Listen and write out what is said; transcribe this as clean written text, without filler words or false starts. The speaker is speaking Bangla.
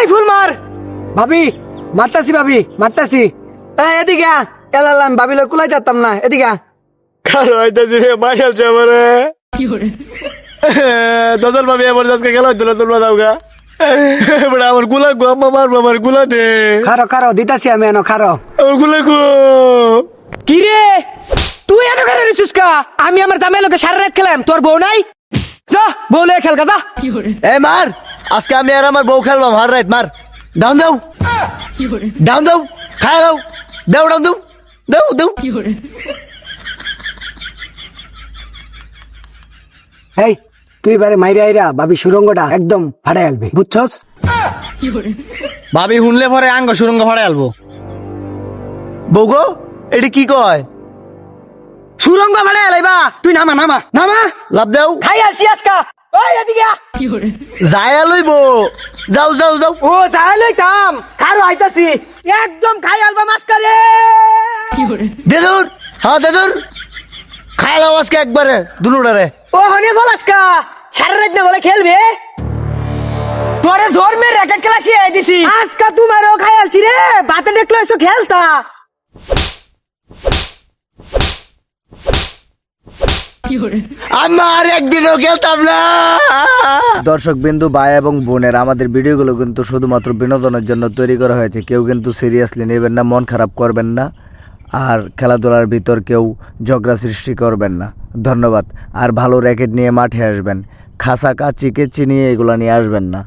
এই ফুল মার। ভাবি মারতাছি, ভাবি মারতাছি। এদিকে এলাম, ভাবি লোক কুলাই যাতাম না, এদিকে কারো আইতাছি রে মাইয়ালছে আমারে দদল ভাবি আমার আজকে গেল তোলা তোলা দাও গা বড় আমার গুলা গো আম্মা মারবো আমার গুলা দে খারো খারো দিতাছি আমি এনো খারো। আমার গুলা গো কি রে তুই এত করে রিসুস কা? আমি আমার জামাই লোকে সারা রাত খেলাম, তোর বউ নাই? যা বউ লয়ে খেল গা যা। এ মার আজকে আমি আর আমার বউ খেলবাম হার রাত মার ডাউন দাও ডাউন দাও খায় দাও দাও ডাউন দাও দাও দাও এই তুই বারে মাইরে আইরা ভাবি সুরঙ্গটা একদম ফাড়াই আলবি, বুঝছস? ভাবি শুনলে পরে আঙ্গ সুরঙ্গ ভাড়া আলবো বউ গো এটি কি কয় সুরঙ্গ ভাড়া এলাইবা তুই নামা নামা নামা। লাভ দাও খাই আলছি আজকা। ওই এদিকে আ। যায় লইব যাও যাও যাও ও যাই লইতাম খারো আইতাছি একদম খাই আলবা মাস্কারে। দেদুর হ্যাঁ দেদুর খায় দাও আজকে একবারে দুনুটারে ও হনে বলাসকা সারা রাত না বলে খেলবে? তোরে জোর মে র্যাকেট খেলা শিয়ে দিছি আজকা তোমারও খাই আলছি রে, বাতে দেখলো এসো খেলতা। আমার একদিনও খেলতাম না। দর্শক বিন্দু ভাই এবং বোনের, আমাদের ভিডিওগুলো কিন্তু শুধুমাত্র বিনোদনের জন্য তৈরি করা হয়েছে। কেউ কিন্তু সিরিয়াসলি নেবেন না, মন খারাপ করবেন না, আর খেলাধুলার ভিতর কেউ ঝগড়া সৃষ্টি করবেন না। ধন্যবাদ। আর ভালো র্যাকেট নিয়ে মাঠে আসবেন, খাসা কাচি কেচি নিয়ে এগুলো নিয়ে আসবেন না।